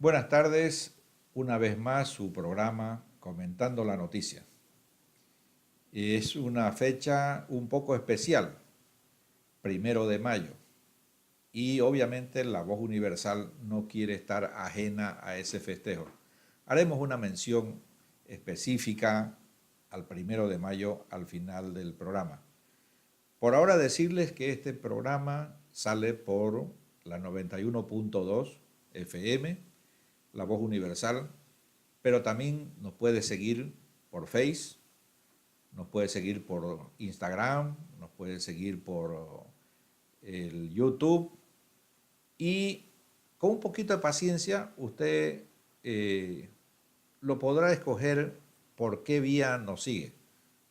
Buenas tardes, una vez más su programa Comentando la Noticia. Es una fecha un poco especial, 1 de mayo, y obviamente la Voz Universal no quiere estar ajena a ese festejo. Haremos una mención específica al 1 de mayo al final del programa. Por ahora decirles que este programa sale por la 91.2 FM, La Voz Universal, pero también nos puede seguir por Face, nos puede seguir por Instagram, nos puede seguir por el YouTube y con un poquito de paciencia usted lo podrá escoger por qué vía nos sigue,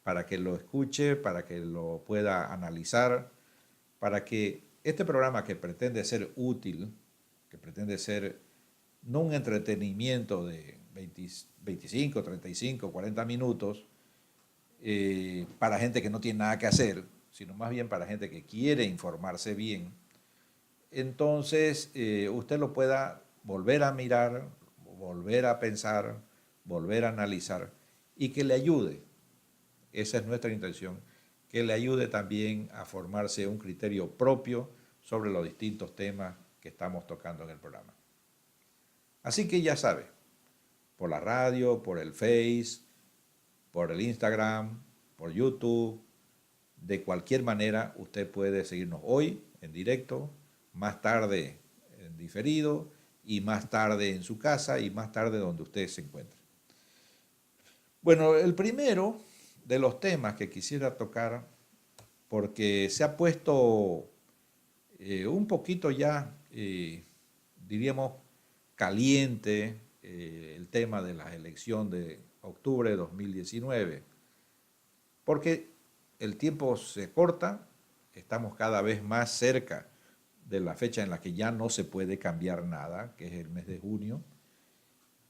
para que lo escuche, para que lo pueda analizar, para que este programa que pretende ser útil, que pretende ser no un entretenimiento de 20, 25, 35, 40 minutos para gente que no tiene nada que hacer, sino más bien para gente que quiere informarse bien, entonces usted lo pueda volver a mirar, volver a pensar, volver a analizar y que le ayude. Esa es nuestra intención, que le ayude también a formarse un criterio propio sobre los distintos temas que estamos tocando en el programa. Así que ya sabe, por la radio, por el Face, por el Instagram, por YouTube, de cualquier manera usted puede seguirnos hoy en directo, más tarde en diferido y más tarde en su casa y más tarde donde usted se encuentre. Bueno, el primero de los temas que quisiera tocar, porque se ha puesto un poquito ya, diríamos, caliente el tema de la elección de octubre de 2019, porque el tiempo se corta, estamos cada vez más cerca de la fecha en la que ya no se puede cambiar nada, que es el mes de junio,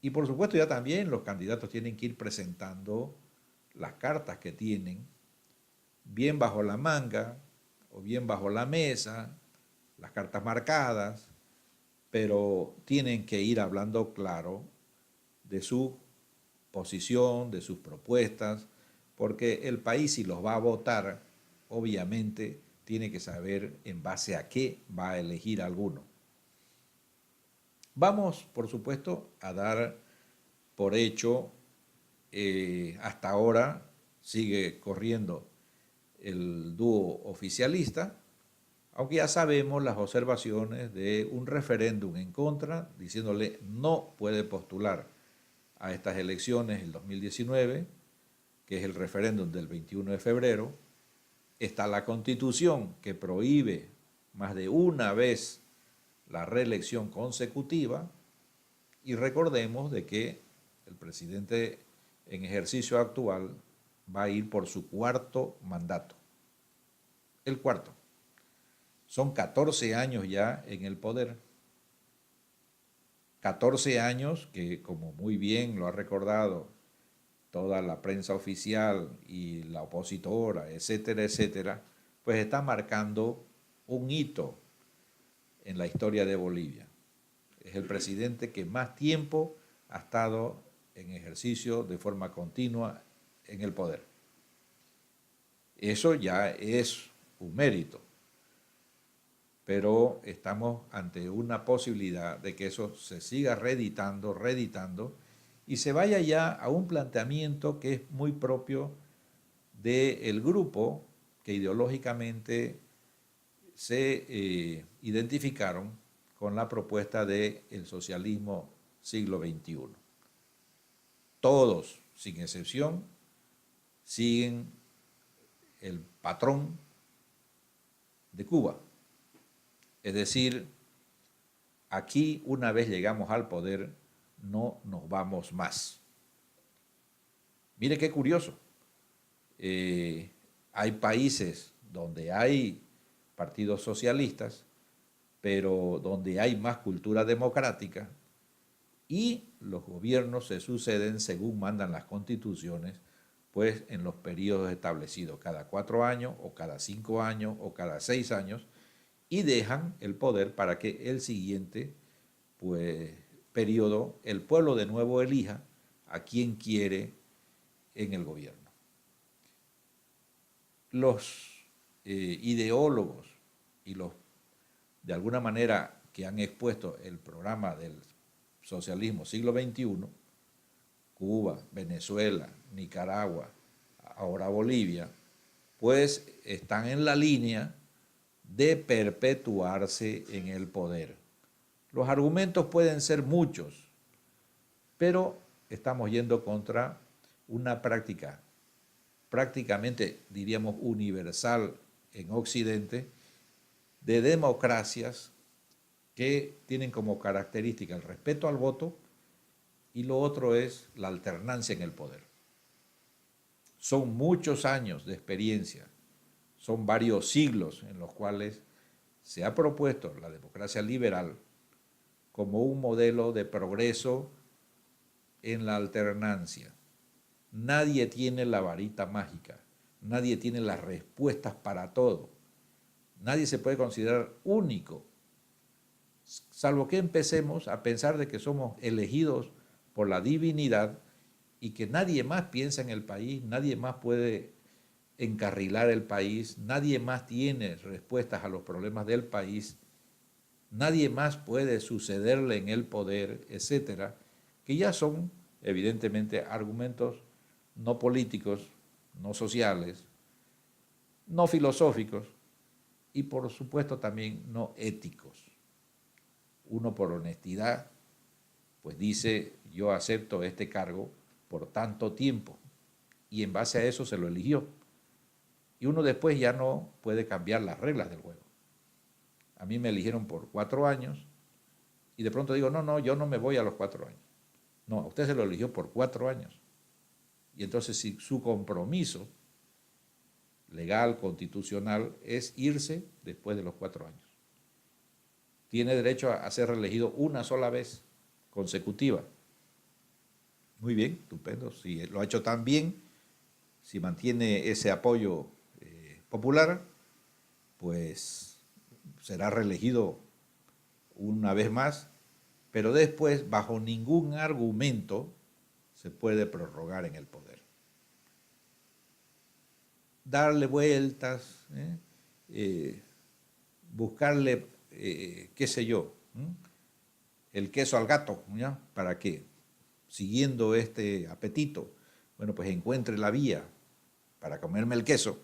y por supuesto ya también los candidatos tienen que ir presentando las cartas que tienen, bien bajo la manga o bien bajo la mesa, las cartas marcadas, pero tienen que ir hablando claro de su posición, de sus propuestas, porque el país si los va a votar, obviamente tiene que saber en base a qué va a elegir alguno. Vamos, por supuesto, a dar por hecho, hasta ahora sigue corriendo el dúo oficialista, aunque ya sabemos las observaciones de un referéndum en contra, diciéndole no puede postular a estas elecciones el 2019, que es el referéndum del 21 de febrero. Está la Constitución que prohíbe más de una vez la reelección consecutiva, y recordemos de que el presidente en ejercicio actual va a ir por su cuarto mandato. El cuarto. Son 14 años ya en el poder. 14 años que, como muy bien lo ha recordado toda la prensa oficial y la opositora, etcétera, etcétera, pues está marcando un hito en la historia de Bolivia. Es el presidente que más tiempo ha estado en ejercicio de forma continua en el poder. Eso ya es un mérito, pero estamos ante una posibilidad de que eso se siga reeditando y se vaya ya a un planteamiento que es muy propio del grupo que ideológicamente se identificaron con la propuesta del socialismo siglo XXI. Todos, sin excepción, siguen el patrón de Cuba. Es decir, aquí una vez llegamos al poder, no nos vamos más. Mire qué curioso. Hay países donde hay partidos socialistas, pero donde hay más cultura democrática, y los gobiernos se suceden según mandan las constituciones, pues en los periodos establecidos, cada 4 años, o cada 5 años, o cada 6 años, y dejan el poder para que el siguiente, pues, periodo el pueblo de nuevo elija a quien quiere en el gobierno. Los ideólogos y los, de alguna manera, que han expuesto el programa del socialismo siglo XXI, Cuba, Venezuela, Nicaragua, ahora Bolivia, pues están en la línea de perpetuarse en el poder. Los argumentos pueden ser muchos, pero estamos yendo contra una práctica prácticamente, diríamos, universal en Occidente, de democracias que tienen como característica el respeto al voto y lo otro es la alternancia en el poder. Son muchos años de experiencia, son varios siglos en los cuales se ha propuesto la democracia liberal como un modelo de progreso en la alternancia. Nadie tiene la varita mágica, nadie tiene las respuestas para todo, nadie se puede considerar único, salvo que empecemos a pensar de que somos elegidos por la divinidad y que nadie más piensa en el país, nadie más puede encarrilar el país, nadie más tiene respuestas a los problemas del país, nadie más puede sucederle en el poder, etcétera, que ya son evidentemente argumentos no políticos, no sociales, no filosóficos y por supuesto también no éticos. Uno por honestidad, pues dice, yo acepto este cargo por tanto tiempo y en base a eso se lo eligió. Y uno después ya no puede cambiar las reglas del juego. A mí me eligieron por 4 años y de pronto digo, no, yo no me voy a los 4 años. No, a usted se lo eligió por 4 años. Y entonces si su compromiso legal, constitucional, es irse después de los 4 años. Tiene derecho a ser reelegido una sola vez consecutiva. Muy bien, estupendo. Si lo ha hecho tan bien, si mantiene ese apoyo popular, pues será reelegido una vez más, pero después, bajo ningún argumento, se puede prorrogar en el poder. Darle vueltas, buscarle, qué sé yo, el queso al gato, ¿ya? Para que, siguiendo este apetito, bueno, pues encuentre la vía para comerme el queso.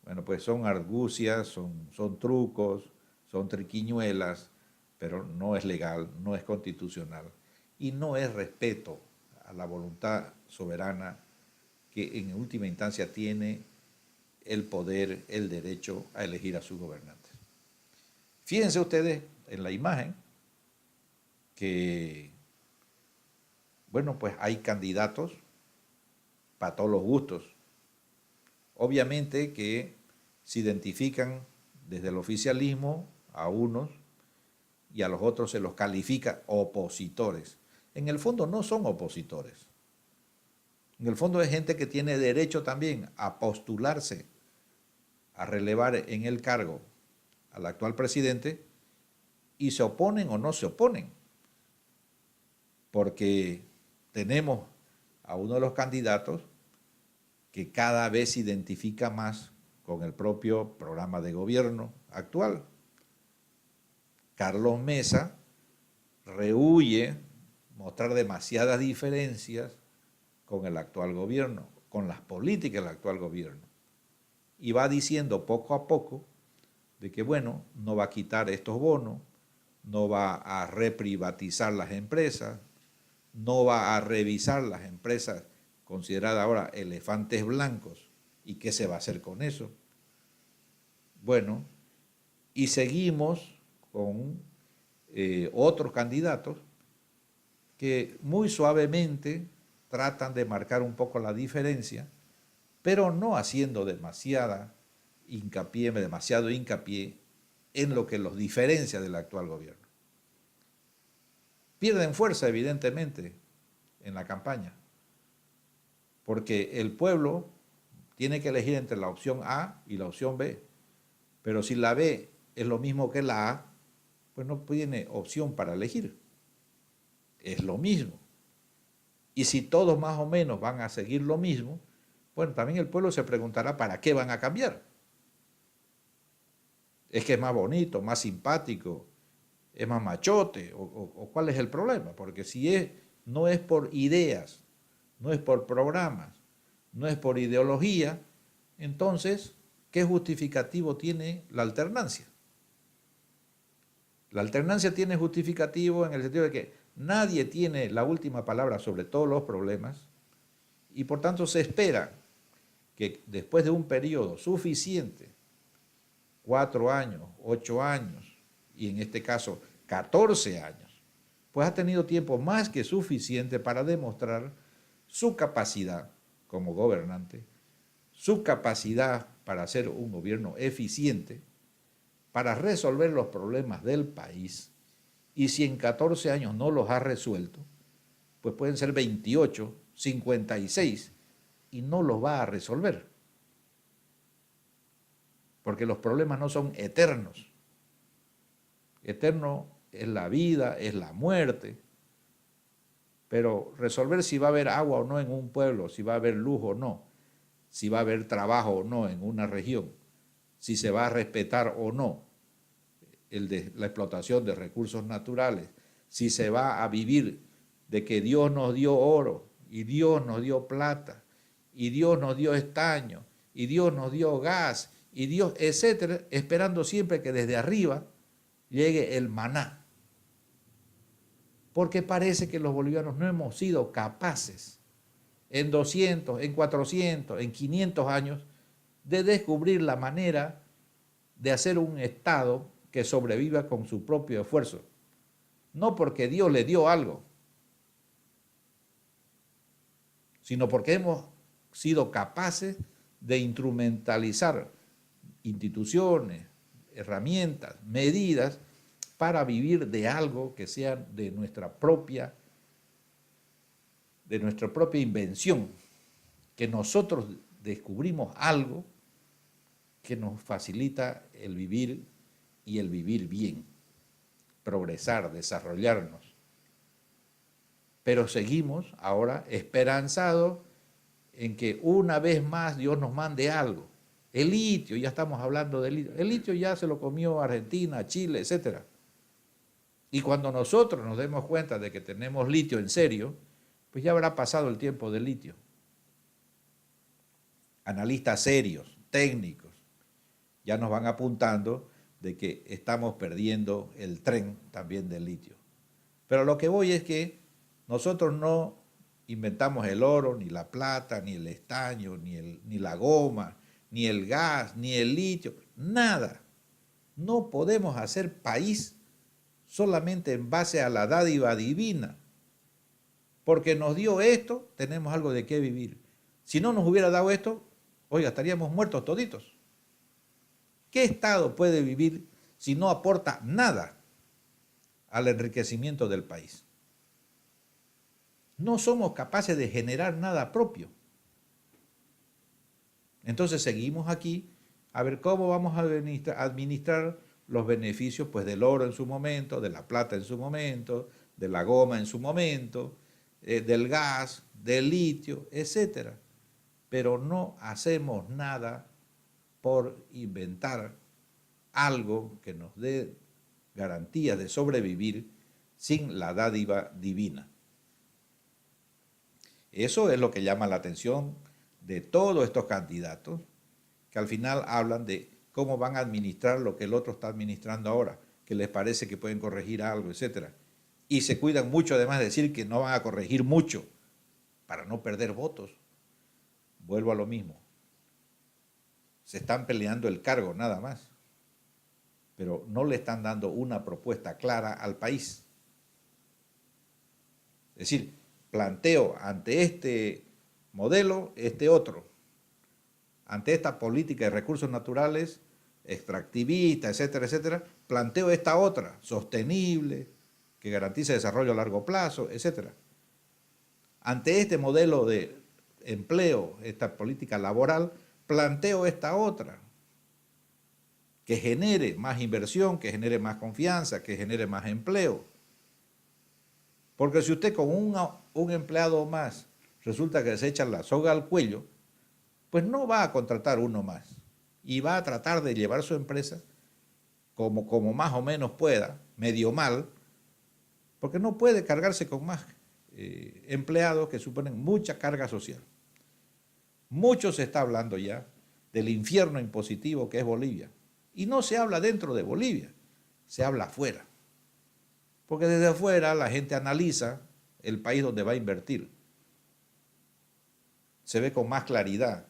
Bueno, pues son argucias, son trucos, son triquiñuelas, pero no es legal, no es constitucional y no es respeto a la voluntad soberana que en última instancia tiene el poder, el derecho a elegir a sus gobernantes. Fíjense ustedes en la imagen que, bueno, pues hay candidatos para todos los gustos. Obviamente que se identifican desde el oficialismo a unos y a los otros se los califica opositores. En el fondo no son opositores. En el fondo es gente que tiene derecho también a postularse, a relevar en el cargo al actual presidente y se oponen o no se oponen. Porque tenemos a uno de los candidatos que cada vez se identifica más con el propio programa de gobierno actual. Carlos Mesa rehúye mostrar demasiadas diferencias con el actual gobierno, con las políticas del actual gobierno. Y va diciendo poco a poco de que, bueno, no va a quitar estos bonos, no va a reprivatizar las empresas, no va a revisar las empresas consideradas ahora elefantes blancos. ¿Y qué se va a hacer con eso? Bueno, y seguimos con otros candidatos que muy suavemente tratan de marcar un poco la diferencia, pero no haciendo demasiado hincapié en lo que los diferencia del actual gobierno. Pierden fuerza, evidentemente, en la campaña, porque el pueblo tiene que elegir entre la opción A y la opción B, pero si la B es lo mismo que la A, pues no tiene opción para elegir. es lo mismo. Y si todos más o menos van a seguir lo mismo, bueno, también el pueblo se preguntará ¿para qué van a cambiar? ¿Es que es más bonito, más simpático, es más machote? ¿O cuál es el problema? Porque si no es por ideas, no es por programas, no es por ideología, entonces, ¿qué justificativo tiene la alternancia? La alternancia tiene justificativo en el sentido de que nadie tiene la última palabra sobre todos los problemas y por tanto se espera que después de un periodo suficiente, 4 años, 8 años y en este caso 14 años, pues ha tenido tiempo más que suficiente para demostrar su capacidad como gobernante, su capacidad para hacer un gobierno eficiente, para resolver los problemas del país, y si en 14 años no los ha resuelto, pues pueden ser 28, 56, y no los va a resolver. Porque los problemas no son eternos. Eterno es la vida, es la muerte, pero resolver si va a haber agua o no en un pueblo, si va a haber luz o no, si va a haber trabajo o no en una región, si se va a respetar o no la explotación de recursos naturales, si se va a vivir de que Dios nos dio oro y Dios nos dio plata y Dios nos dio estaño y Dios nos dio gas y Dios, etcétera, esperando siempre que desde arriba llegue el maná. Porque parece que los bolivianos no hemos sido capaces en 200, en 400, en 500 años de descubrir la manera de hacer un Estado que sobreviva con su propio esfuerzo. No porque Dios le dio algo, sino porque hemos sido capaces de instrumentalizar instituciones, herramientas, medidas para vivir de algo que sea de nuestra propia invención, que nosotros descubrimos algo que nos facilita el vivir y el vivir bien, progresar, desarrollarnos. Pero seguimos ahora esperanzados en que una vez más Dios nos mande algo. El litio, ya estamos hablando del litio. El litio ya se lo comió Argentina, Chile, etc. Y cuando nosotros nos demos cuenta de que tenemos litio en serio, pues ya habrá pasado el tiempo del litio. Analistas serios, técnicos, ya nos van apuntando de que estamos perdiendo el tren también del litio. Pero lo que voy es que nosotros no inventamos el oro, ni la plata, ni el estaño, ni la goma, ni el gas, ni el litio, nada. No podemos hacer país solamente en base a la dádiva divina. Porque nos dio esto, tenemos algo de qué vivir. Si no nos hubiera dado esto, oiga, estaríamos muertos toditos. ¿Qué Estado puede vivir si no aporta nada al enriquecimiento del país? No somos capaces de generar nada propio. Entonces seguimos aquí a ver cómo vamos a administrar los beneficios pues, del oro en su momento, de la plata en su momento, de la goma en su momento, del gas, del litio, etc. Pero no hacemos nada por inventar algo que nos dé garantía de sobrevivir sin la dádiva divina. Eso es lo que llama la atención de todos estos candidatos, que al final hablan de cómo van a administrar lo que el otro está administrando ahora, que les parece que pueden corregir algo, etc. Y se cuidan mucho además de decir que no van a corregir mucho para no perder votos. Vuelvo a lo mismo. Se están peleando el cargo nada más, pero no le están dando una propuesta clara al país. Es decir, planteo ante este modelo, este otro. Ante esta política de recursos naturales, extractivista, etcétera, etcétera, planteo esta otra, sostenible, que garantice desarrollo a largo plazo, etcétera. Ante este modelo de empleo, esta política laboral, planteo esta otra, que genere más inversión, que genere más confianza, que genere más empleo. Porque si usted con un empleado más resulta que se echa la soga al cuello, pues no va a contratar uno más y va a tratar de llevar su empresa como más o menos pueda, medio mal, porque no puede cargarse con más empleados que suponen mucha carga social. Mucho se está hablando ya del infierno impositivo que es Bolivia. Y no se habla dentro de Bolivia, se habla afuera. Porque desde afuera la gente analiza el país donde va a invertir. Se ve con más claridad.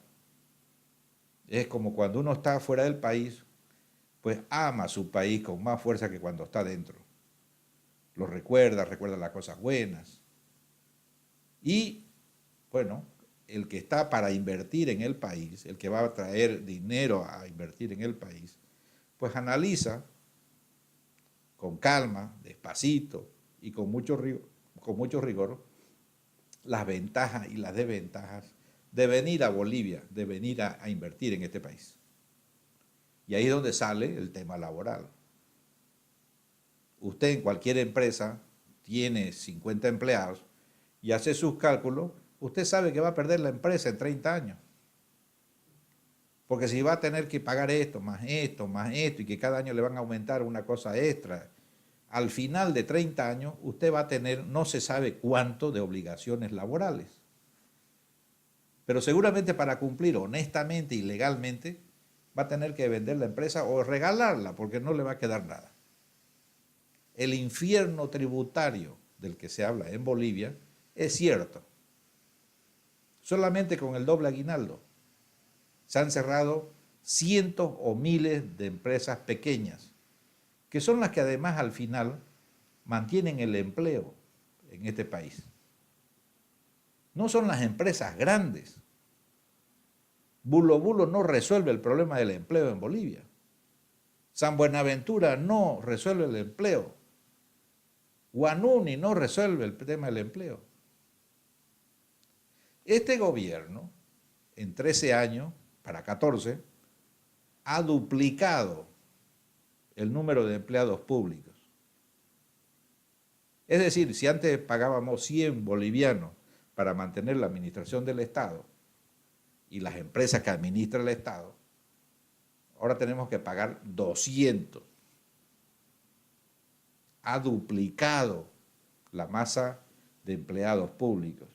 Es como cuando uno está fuera del país, pues ama su país con más fuerza que cuando está dentro. Lo recuerda las cosas buenas. Y, bueno, el que está para invertir en el país, el que va a traer dinero a invertir en el país, pues analiza con calma, despacito y con mucho rigor las ventajas y las desventajas de venir a Bolivia, de venir a invertir en este país. Y ahí es donde sale el tema laboral. Usted en cualquier empresa tiene 50 empleados y hace sus cálculos, usted sabe que va a perder la empresa en 30 años. Porque si va a tener que pagar esto, más esto, más esto, y que cada año le van a aumentar una cosa extra, al final de 30 años usted va a tener no se sabe cuánto de obligaciones laborales. Pero seguramente para cumplir honestamente y legalmente va a tener que vender la empresa o regalarla porque no le va a quedar nada. El infierno tributario del que se habla en Bolivia es cierto. Solamente con el doble aguinaldo se han cerrado cientos o miles de empresas pequeñas, que son las que además al final mantienen el empleo en este país. No son las empresas grandes. Bulo Bulo no resuelve el problema del empleo en Bolivia. San Buenaventura no resuelve el empleo. Guanuni no resuelve el tema del empleo. Este gobierno, en 13 años, para 14, ha duplicado el número de empleados públicos. Es decir, si antes pagábamos 100 bolivianos para mantener la administración del Estado y las empresas que administra el Estado, ahora tenemos que pagar 200. Ha duplicado la masa de empleados públicos.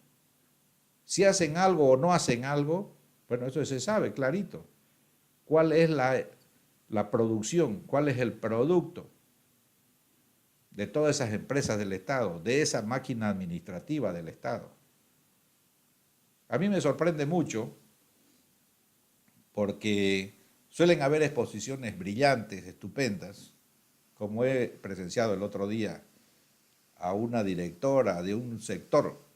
Si hacen algo o no hacen algo, bueno, eso se sabe clarito. ¿Cuál es la producción? ¿Cuál es el producto de todas esas empresas del Estado, de esa máquina administrativa del Estado? A mí me sorprende mucho porque suelen haber exposiciones brillantes, estupendas, como he presenciado el otro día a una directora de un sector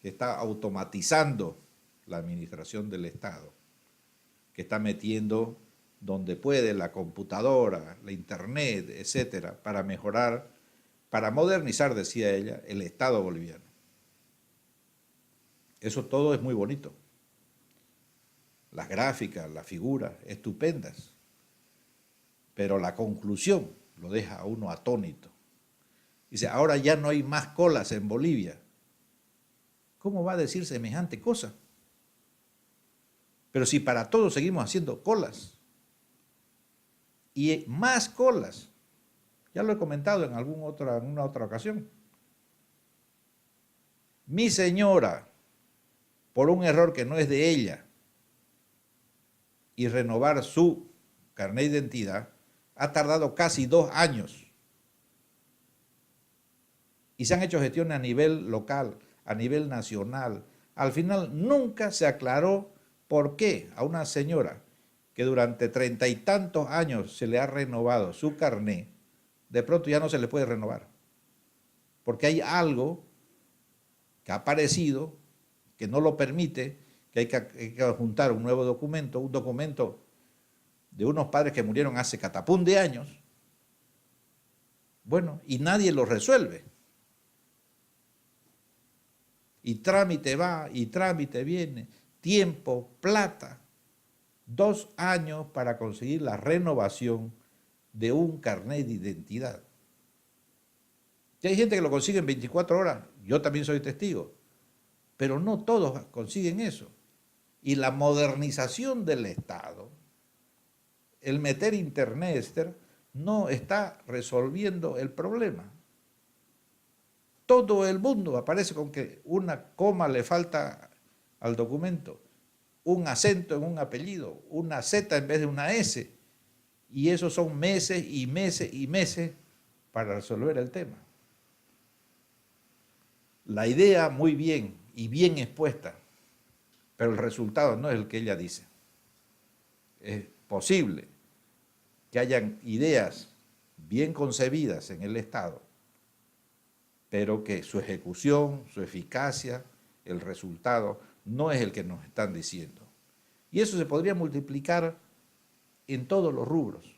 que está automatizando la administración del Estado, que está metiendo donde puede la computadora, la internet, etcétera, para mejorar, para modernizar, decía ella, el Estado boliviano. Eso todo es muy bonito. Las gráficas, las figuras, estupendas. Pero la conclusión lo deja a uno atónito. Dice, ahora ya no hay más colas en Bolivia. ¿Cómo va a decir semejante cosa? Pero si para todos seguimos haciendo colas. Y más colas. Ya lo he comentado en una otra ocasión. Mi señora, por un error que no es de ella, y renovar su carnet de identidad, ha tardado casi 2 años. Y se han hecho gestiones a nivel local, a nivel nacional. Al final nunca se aclaró por qué a una señora que durante 30 y tantos años se le ha renovado su carnet, de pronto ya no se le puede renovar. Porque hay algo que ha aparecido que no lo permite, que hay que juntar un nuevo documento, un documento de unos padres que murieron hace catapún de años. Bueno, y nadie lo resuelve. Y trámite va, y trámite viene, tiempo, plata. 2 años para conseguir la renovación de un carnet de identidad. Que hay gente que lo consigue en 24 horas, yo también soy testigo, pero no todos consiguen eso. Y la modernización del Estado, el meter internet, no está resolviendo el problema. Todo el mundo aparece con que una coma le falta al documento, un acento en un apellido, una Z en vez de una S, y esos son meses y meses y meses para resolver el tema. La idea muy bien y bien expuesta, pero el resultado no es el que ella dice. Es posible que hayan ideas bien concebidas en el Estado, pero que su ejecución, su eficacia, el resultado no es el que nos están diciendo. Y eso se podría multiplicar en todos los rubros.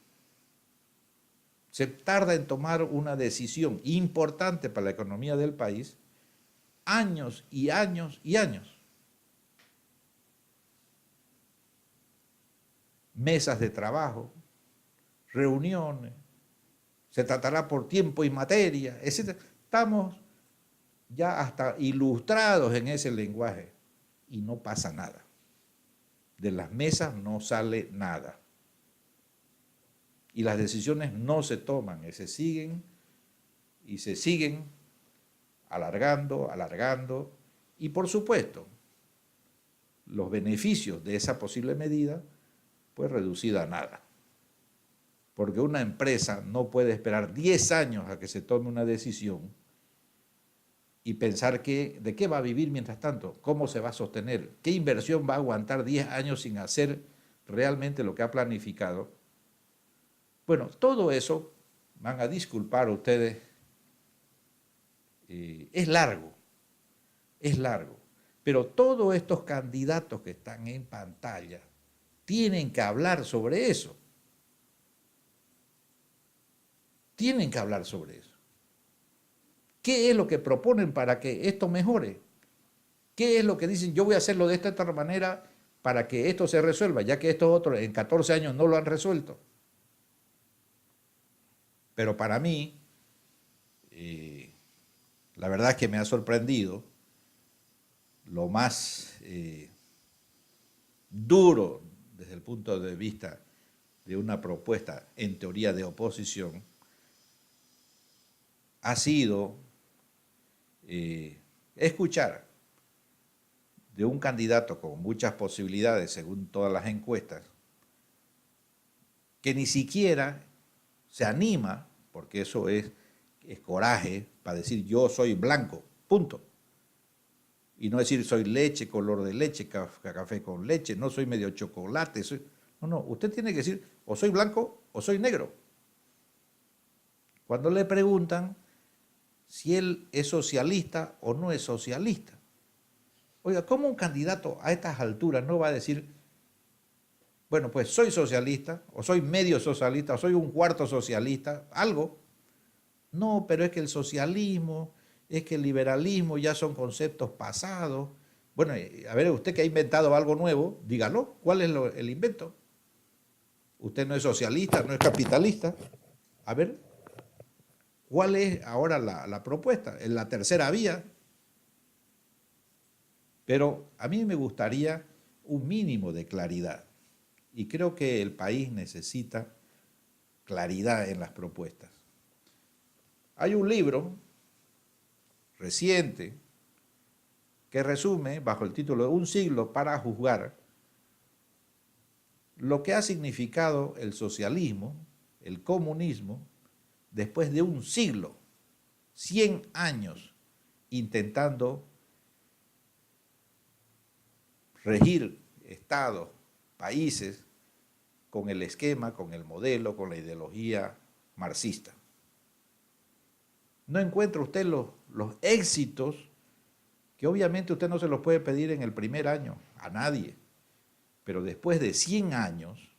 Se tarda en tomar una decisión importante para la economía del país años y años y años. Mesas de trabajo, reuniones, se tratará por tiempo y materia, etc. Estamos ya hasta ilustrados en ese lenguaje y no pasa nada. De las mesas no sale nada. Y las decisiones no se toman, se siguen y se siguen alargando, alargando. Y por supuesto, los beneficios de esa posible medida, pues reducida a nada. Porque una empresa no puede esperar 10 años a que se tome una decisión y pensar de qué va a vivir mientras tanto, cómo se va a sostener, qué inversión va a aguantar 10 años sin hacer realmente lo que ha planificado. Bueno, todo eso, van a disculpar ustedes, es largo, pero todos estos candidatos que están en pantalla tienen que hablar sobre eso. Tienen que hablar sobre eso. ¿Qué es lo que proponen para que esto mejore? ¿Qué es lo que dicen? Yo voy a hacerlo de esta otra manera para que esto se resuelva, ya que estos otros en 14 años no lo han resuelto. Pero para mí, la verdad es que me ha sorprendido lo más duro desde el punto de vista de una propuesta en teoría de oposición, ha sido escuchar de un candidato con muchas posibilidades, según todas las encuestas, que ni siquiera se anima, porque eso es coraje, para decir yo soy blanco, punto. Y no decir soy leche, color de leche, café con leche, no soy medio chocolate. No, usted tiene que decir o soy blanco o soy negro. Cuando le preguntan si él es socialista o no es socialista. Oiga, ¿cómo un candidato a estas alturas no va a decir, bueno, pues soy socialista, o soy medio socialista, o soy un cuarto socialista, algo? No, pero es que el socialismo, es que el liberalismo ya son conceptos pasados. Bueno, a ver, usted que ha inventado algo nuevo, dígalo, ¿cuál es el invento? Usted no es socialista, no es capitalista. A ver, ¿cuál es ahora la propuesta? En la tercera vía. Pero a mí me gustaría un mínimo de claridad. Y creo que el país necesita claridad en las propuestas. Hay un libro reciente que resume, bajo el título de Un siglo para juzgar, lo que ha significado el socialismo, el comunismo, después de un siglo, 100 años, intentando regir estados, países, con el esquema, con el modelo, con la ideología marxista. No encuentra usted los éxitos que obviamente usted no se los puede pedir en el primer año a nadie, pero después de 100 años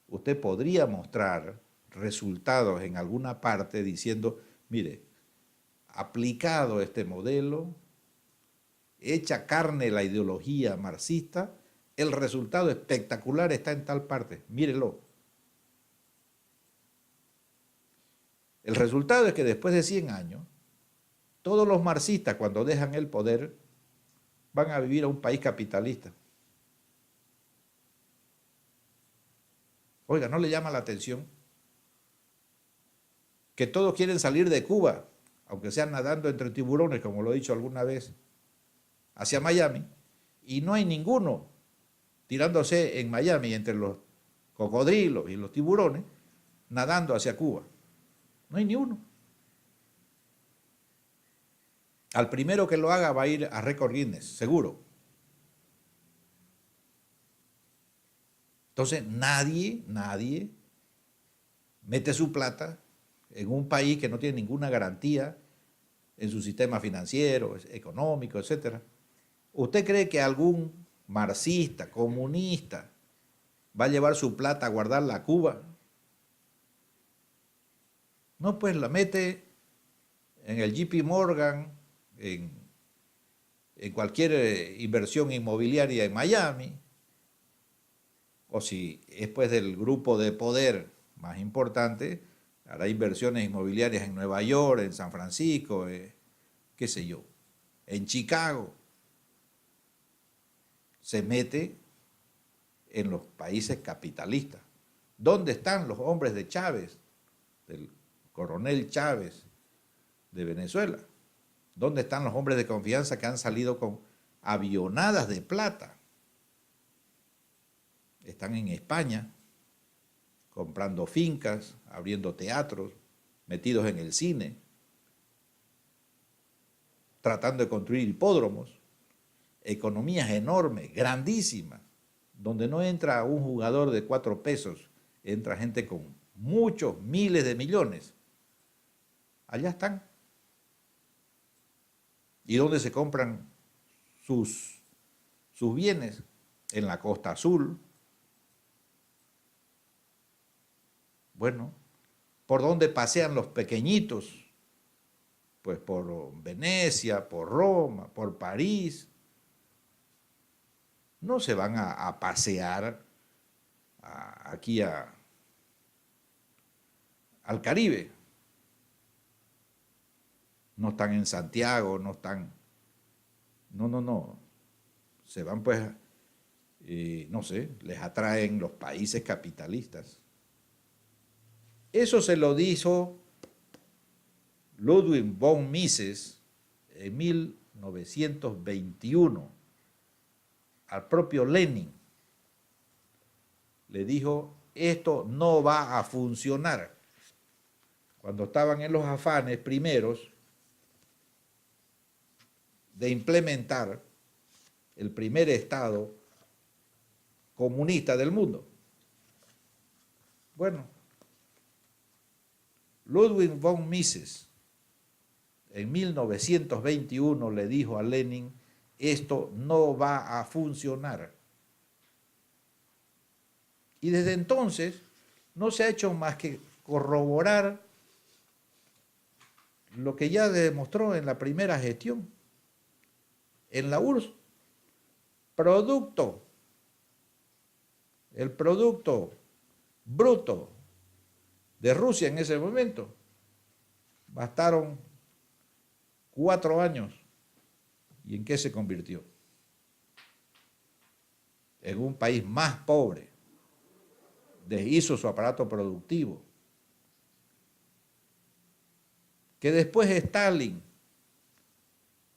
usted podría mostrar resultados en alguna parte diciendo, mire, aplicado este modelo, hecha carne la ideología marxista, el resultado espectacular está en tal parte, mírelo. El resultado es que después de 100 años, todos los marxistas cuando dejan el poder van a vivir a un país capitalista. Oiga, ¿no le llama la atención que todos quieren salir de Cuba, aunque sean nadando entre tiburones, como lo he dicho alguna vez, hacia Miami, y no hay ninguno tirándose en Miami entre los cocodrilos y los tiburones, nadando hacia Cuba? No hay ni uno. Al primero que lo haga va a ir a récord Guinness, seguro. Entonces nadie mete su plata en un país que no tiene ninguna garantía en su sistema financiero, económico, etc. ¿Usted cree que algún marxista, comunista, va a llevar su plata a guardarla a Cuba? No, pues la mete en el JP Morgan, en cualquier inversión inmobiliaria en Miami, o si es pues del grupo de poder más importante, hará inversiones inmobiliarias en Nueva York, en San Francisco, qué sé yo, en Chicago. Se mete en los países capitalistas. ¿Dónde están los hombres de Chávez, del coronel Chávez de Venezuela? ¿Dónde están los hombres de confianza que han salido con avionadas de plata? Están en España, comprando fincas, abriendo teatros, metidos en el cine, tratando de construir hipódromos, economías enormes, grandísimas, donde no entra un jugador de 4 pesos, entra gente con muchos miles de millones. Allá están. ¿Y dónde se compran sus bienes? En la Costa Azul. Bueno, ¿por dónde pasean los pequeñitos? Pues por Venecia, por Roma, por París. No se van a pasear aquí al Caribe. No están en Santiago, no están... No. Se van pues, no sé, les atraen los países capitalistas. Eso se lo dijo Ludwig von Mises en 1921 al propio Lenin. Le dijo, esto no va a funcionar. Cuando estaban en los afanes primeros de implementar el primer Estado comunista del mundo. Bueno, Ludwig von Mises en 1921 le dijo a Lenin, esto no va a funcionar. Y desde entonces no se ha hecho más que corroborar lo que ya demostró en la primera gestión. En la URSS, el producto bruto de Rusia en ese momento, bastaron 4 años. ¿Y en qué se convirtió? En un país más pobre. Deshizo su aparato productivo. Que después Stalin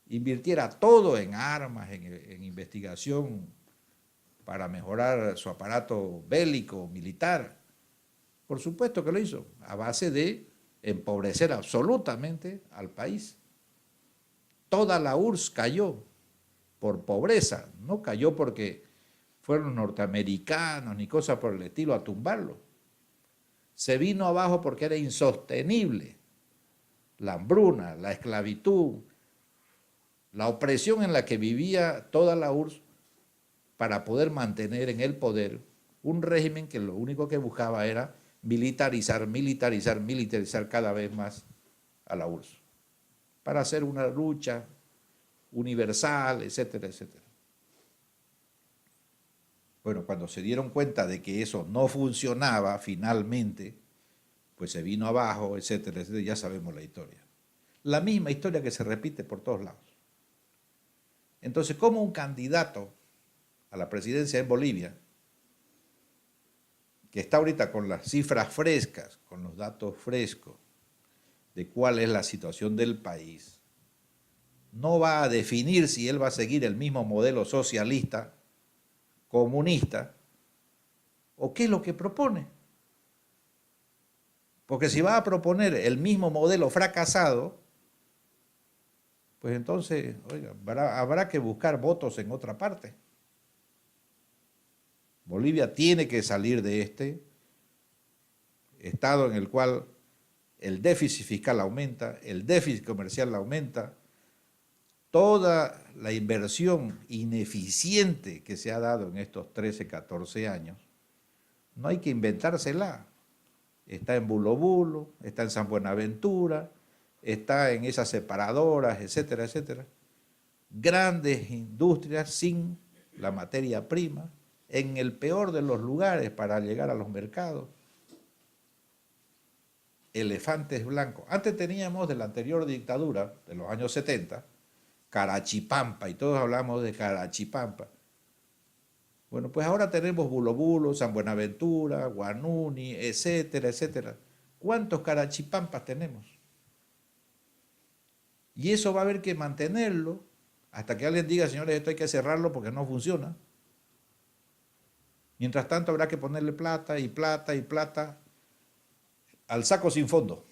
invirtiera todo en armas, en investigación para mejorar su aparato bélico, militar. Por supuesto que lo hizo, a base de empobrecer absolutamente al país. Toda la URSS cayó por pobreza, no cayó porque fueron norteamericanos ni cosas por el estilo a tumbarlo. Se vino abajo porque era insostenible la hambruna, la esclavitud, la opresión en la que vivía toda la URSS para poder mantener en el poder un régimen que lo único que buscaba era militarizar cada vez más a la URSS, para hacer una lucha universal, etcétera, etcétera. Bueno, cuando se dieron cuenta de que eso no funcionaba finalmente, pues se vino abajo, etcétera, etcétera, ya sabemos la historia. La misma historia que se repite por todos lados. Entonces, ¿cómo un candidato a la presidencia en Bolivia, que está ahorita con las cifras frescas, con los datos frescos de cuál es la situación del país, no va a definir si él va a seguir el mismo modelo socialista, comunista, o qué es lo que propone? Porque si va a proponer el mismo modelo fracasado, pues entonces, oiga, habrá que buscar votos en otra parte. Bolivia tiene que salir de este estado en el cual el déficit fiscal aumenta, el déficit comercial aumenta, toda la inversión ineficiente que se ha dado en estos 13, 14 años, no hay que inventársela. Está en Bulo Bulo, está en San Buenaventura, está en esas separadoras, etcétera, etcétera. Grandes industrias sin la materia prima, en el peor de los lugares para llegar a los mercados. Elefantes blancos. Antes teníamos de la anterior dictadura, de los años 70, Carachipampa, y todos hablamos de Carachipampa. Bueno, pues ahora tenemos Bulo Bulo, San Buenaventura, Guanuni, etcétera, etcétera. ¿Cuántos Carachipampas tenemos? Y eso va a haber que mantenerlo hasta que alguien diga, señores, esto hay que cerrarlo porque no funciona. Mientras tanto habrá que ponerle plata y plata y plata al saco sin fondo.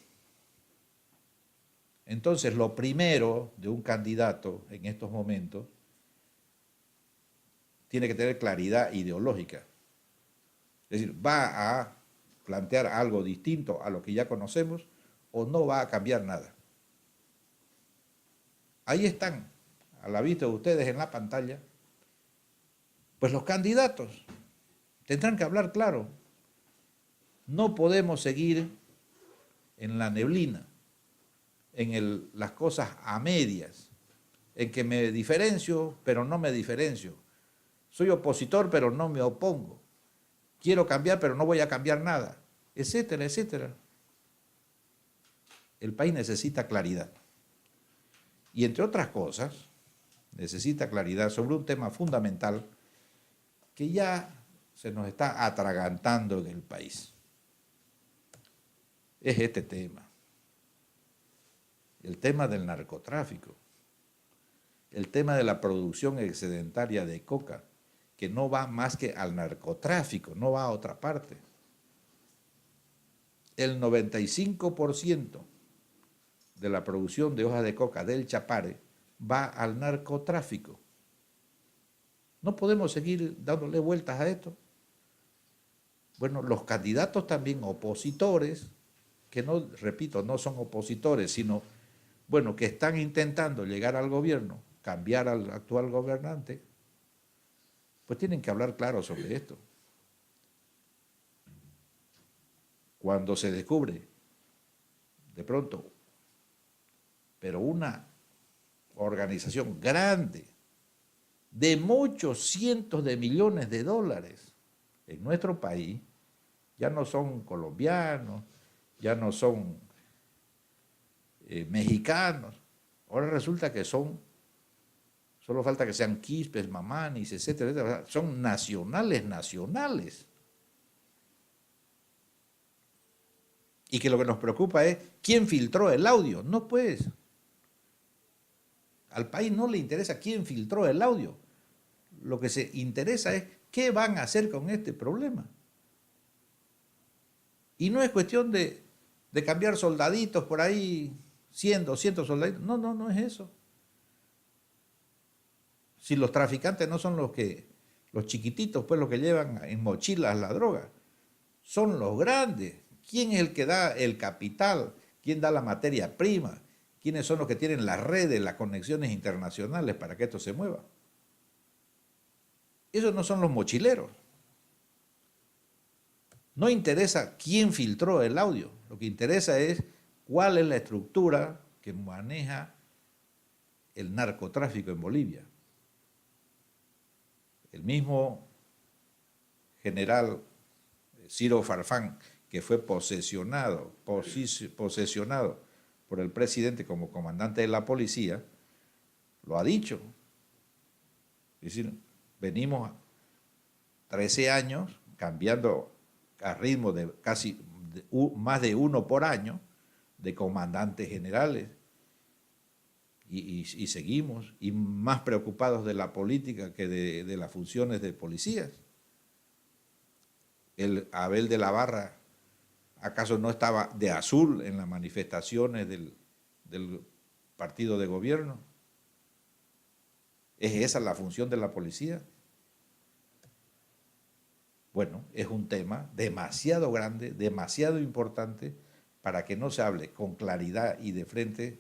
Entonces, lo primero de un candidato en estos momentos tiene que tener claridad ideológica. Es decir, ¿va a plantear algo distinto a lo que ya conocemos o no va a cambiar nada? Ahí están, a la vista de ustedes en la pantalla, pues los candidatos tendrán que hablar claro. No podemos seguir en la neblina, en las cosas a medias, en que me diferencio, pero no me diferencio. Soy opositor, pero no me opongo. Quiero cambiar, pero no voy a cambiar nada, etcétera, etcétera. El país necesita claridad. Y entre otras cosas, necesita claridad sobre un tema fundamental que ya se nos está atragantando en el país. Es este tema. El tema del narcotráfico. El tema de la producción excedentaria de coca, que no va más que al narcotráfico, no va a otra parte. El 95% de la producción de hojas de coca del Chapare va al narcotráfico. No podemos seguir dándole vueltas a esto. Bueno, los candidatos también opositores, que no, repito, no son opositores, sino, bueno, que están intentando llegar al gobierno, cambiar al actual gobernante, pues tienen que hablar claro sobre esto. Cuando se descubre, de pronto, pero una organización grande, de muchos cientos de millones de dólares en nuestro país, ya no son colombianos, ya no son mexicanos, ahora resulta que son, solo falta que sean quispes, mamanis, etcétera, etcétera, son nacionales. Y que lo que nos preocupa es quién filtró el audio. No, pues, al país no le interesa quién filtró el audio. Lo que se interesa es qué van a hacer con este problema. Y no es cuestión de cambiar soldaditos por ahí, 100, 200 soldaditos. No, no es eso. Si los traficantes no son los chiquititos, pues los que llevan en mochilas la droga, son los grandes. ¿Quién es el que da el capital? ¿Quién da la materia prima? ¿Quiénes son los que tienen las redes, las conexiones internacionales para que esto se mueva? Esos no son los mochileros. No interesa quién filtró el audio, lo que interesa es cuál es la estructura que maneja el narcotráfico en Bolivia. El mismo general Ciro Farfán, que fue posesionado por el presidente como comandante de la policía, lo ha dicho. Es decir, venimos 13 años cambiando a ritmo de más de uno por año de comandantes generales y seguimos, y más preocupados de la política que de las funciones de policías. El Abel de la Barra, ¿acaso no estaba de azul en las manifestaciones del partido de gobierno? ¿Es esa la función de la policía? Bueno, es un tema demasiado grande, demasiado importante para que no se hable con claridad y de frente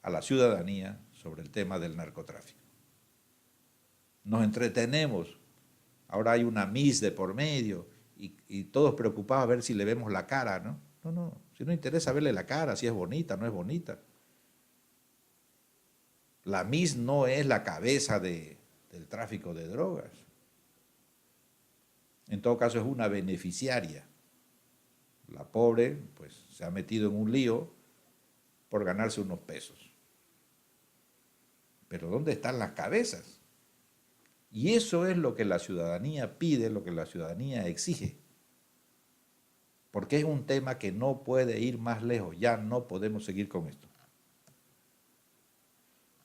a la ciudadanía sobre el tema del narcotráfico. Nos entretenemos, ahora hay una Miss de por medio y todos preocupados a ver si le vemos la cara, ¿no? No, si no interesa verle la cara, si es bonita, no es bonita. La Miss no es la cabeza del tráfico de drogas. En todo caso es una beneficiaria. La pobre pues se ha metido en un lío por ganarse unos pesos. Pero ¿dónde están las cabezas? Y eso es lo que la ciudadanía pide, lo que la ciudadanía exige. Porque es un tema que no puede ir más lejos, ya no podemos seguir con esto.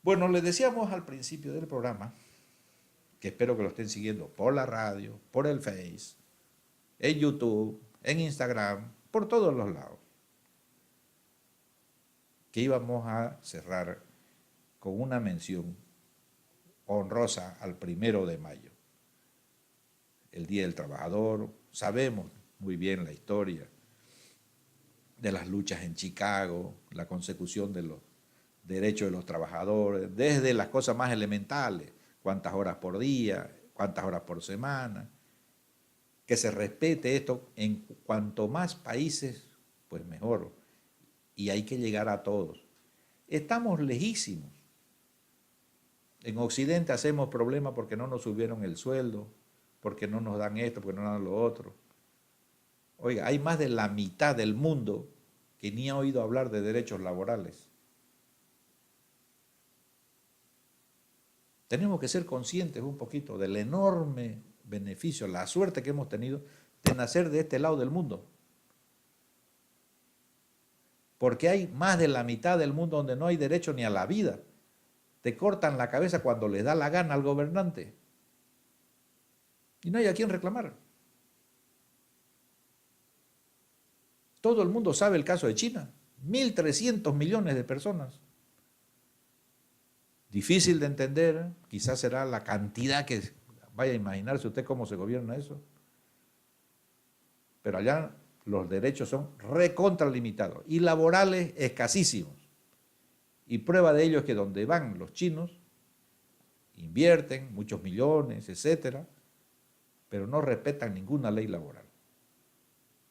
Bueno, les decíamos al principio del programa, que espero que lo estén siguiendo por la radio, por el Face, en YouTube, en Instagram, por todos los lados, que íbamos a cerrar con una mención honrosa al 1 de mayo, el Día del Trabajador. Sabemos muy bien la historia de las luchas en Chicago, la consecución de los derechos de los trabajadores, desde las cosas más elementales, cuántas horas por día, cuántas horas por semana, que se respete esto en cuanto más países, pues mejor, y hay que llegar a todos. Estamos lejísimos. En Occidente hacemos problemas porque no nos subieron el sueldo, porque no nos dan esto, porque no nos dan lo otro. Oiga, hay más de la mitad del mundo que ni ha oído hablar de derechos laborales. Tenemos que ser conscientes un poquito del enorme beneficio, la suerte que hemos tenido de nacer de este lado del mundo. Porque hay más de la mitad del mundo donde no hay derecho ni a la vida. Te cortan la cabeza cuando les da la gana al gobernante. Y no hay a quién reclamar. Todo el mundo sabe el caso de China. 1.300 millones de personas. Difícil de entender, quizás será la cantidad que vaya a imaginarse usted cómo se gobierna eso. Pero allá los derechos son recontralimitados y laborales escasísimos. Y prueba de ello es que donde van los chinos, invierten muchos millones, etcétera, pero no respetan ninguna ley laboral.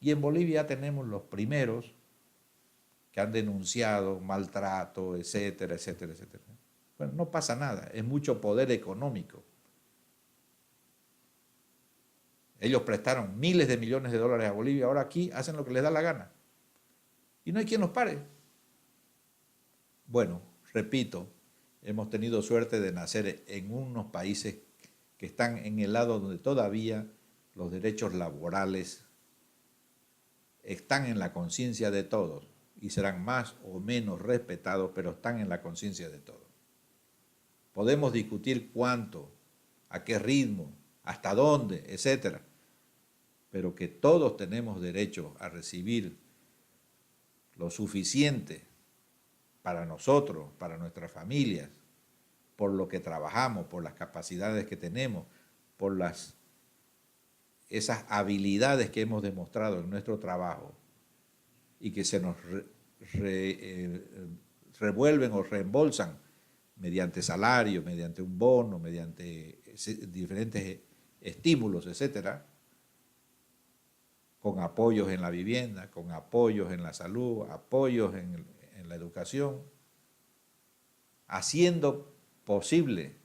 Y en Bolivia tenemos los primeros que han denunciado maltrato, etcétera, etcétera, etcétera. Bueno, no pasa nada, es mucho poder económico. Ellos prestaron miles de millones de dólares a Bolivia, ahora aquí hacen lo que les da la gana. Y no hay quien los pare. Bueno, repito, hemos tenido suerte de nacer en unos países que están en el lado donde todavía los derechos laborales están en la conciencia de todos y serán más o menos respetados, pero están en la conciencia de todos. Podemos discutir cuánto, a qué ritmo, hasta dónde, etcétera, pero que todos tenemos derecho a recibir lo suficiente para nosotros, para nuestras familias, por lo que trabajamos, por las capacidades que tenemos, por esas habilidades que hemos demostrado en nuestro trabajo y que se nos revuelven o reembolsan mediante salario, mediante un bono, mediante diferentes estímulos, etcétera, con apoyos en la vivienda, con apoyos en la salud, apoyos en la educación, haciendo posible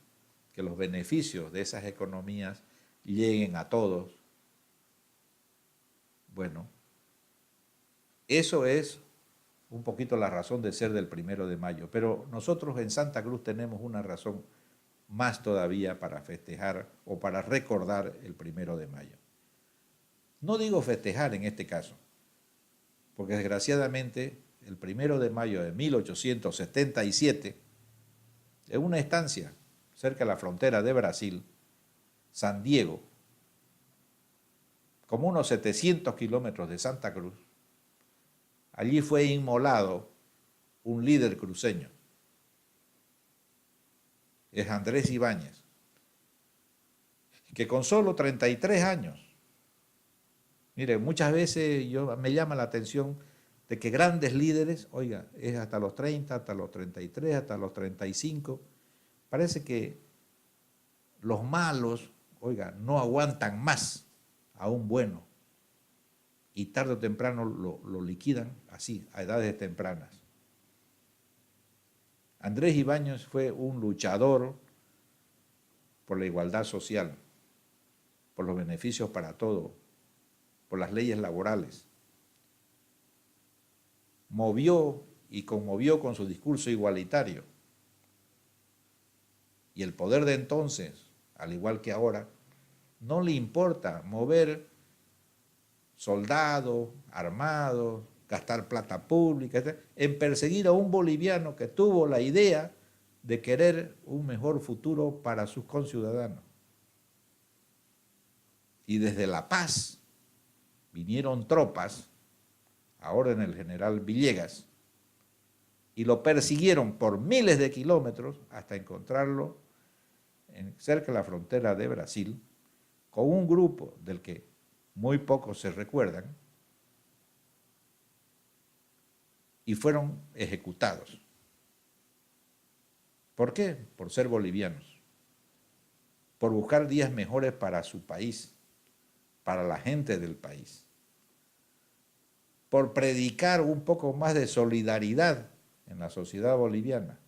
que los beneficios de esas economías lleguen a todos. Bueno, Eso es un poquito la razón de ser del 1 de mayo, pero nosotros en Santa Cruz tenemos una razón más todavía para festejar o para recordar el 1 de mayo. No digo festejar en este caso, porque desgraciadamente el 1 de mayo de 1877, en una estancia cerca de la frontera de Brasil, San Diego, como unos 700 kilómetros de Santa Cruz, allí fue inmolado un líder cruceño. Es Andrés Ibáñez, que con solo 33 años, mire, muchas veces me llama la atención de que grandes líderes, oiga, es hasta los 30, hasta los 33, hasta los 35, parece que los malos, oiga, no aguantan más a un bueno y tarde o temprano lo liquidan así, a edades tempranas. Andrés Ibáñez fue un luchador por la igualdad social, por los beneficios para todos, por las leyes laborales. Movió y conmovió con su discurso igualitario. Y el poder de entonces, al igual que ahora, no le importa mover soldados, armados, gastar plata pública, etc., en perseguir a un boliviano que tuvo la idea de querer un mejor futuro para sus conciudadanos. Y desde La Paz vinieron tropas a orden del general Villegas y lo persiguieron por miles de kilómetros hasta encontrarlo cerca de la frontera de Brasil con un grupo del que muy pocos se recuerdan y fueron ejecutados. ¿Por qué? Por ser bolivianos, por buscar días mejores para su país, para la gente del país, por predicar un poco más de solidaridad en la sociedad boliviana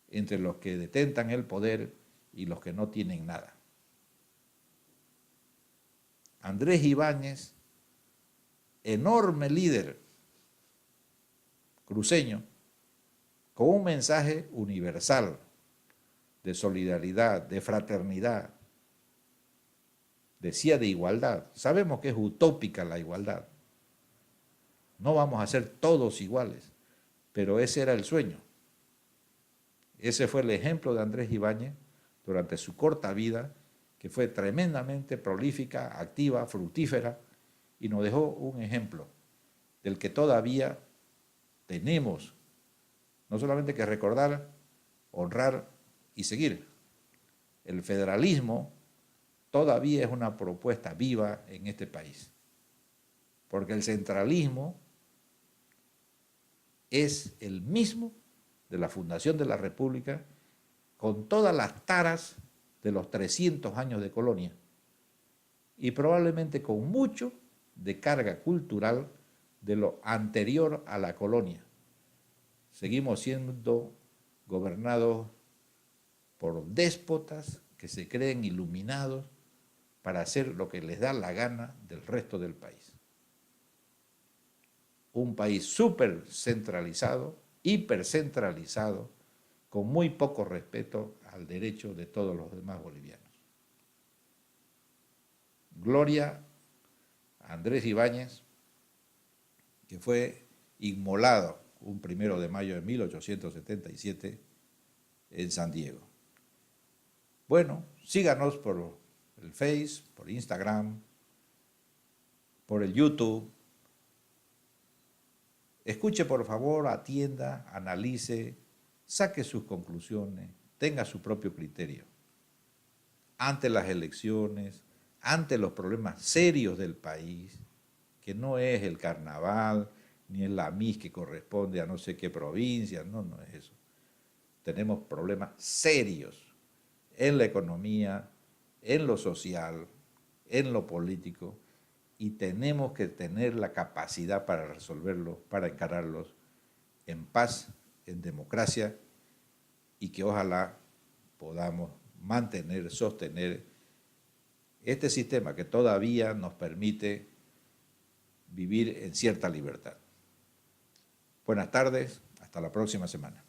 entre los que detentan el poder y los que no tienen nada. Andrés Ibáñez, enorme líder cruceño, con un mensaje universal de solidaridad, de fraternidad, decía de igualdad. Sabemos que es utópica la igualdad. No vamos a ser todos iguales, pero ese era el sueño. Ese fue el ejemplo de Andrés Ibáñez durante su corta vida, que fue tremendamente prolífica, activa, fructífera, y nos dejó un ejemplo del que todavía tenemos no solamente que recordar, honrar y seguir. El federalismo todavía es una propuesta viva en este país, porque el centralismo es el mismo de la fundación de la República, con todas las taras de los 300 años de colonia y probablemente con mucho de carga cultural de lo anterior a la colonia. Seguimos siendo gobernados por déspotas que se creen iluminados para hacer lo que les da la gana del resto del país. Un país súper centralizado, hipercentralizado, con muy poco respeto al derecho de todos los demás bolivianos. Gloria a Andrés Ibáñez, que fue inmolado un 1 de mayo de 1877 en San Diego. Bueno, síganos por el Face, por Instagram, por el YouTube. Escuche por favor, atienda, analice, saque sus conclusiones, tenga su propio criterio. Ante las elecciones, ante los problemas serios del país, que no es el carnaval, ni es la MIS que corresponde a no sé qué provincia, no es eso. Tenemos problemas serios en la economía, en lo social, en lo político, y tenemos que tener la capacidad para resolverlos, para encararlos en paz, en democracia, y que ojalá podamos mantener, sostener este sistema que todavía nos permite vivir en cierta libertad. Buenas tardes, hasta la próxima semana.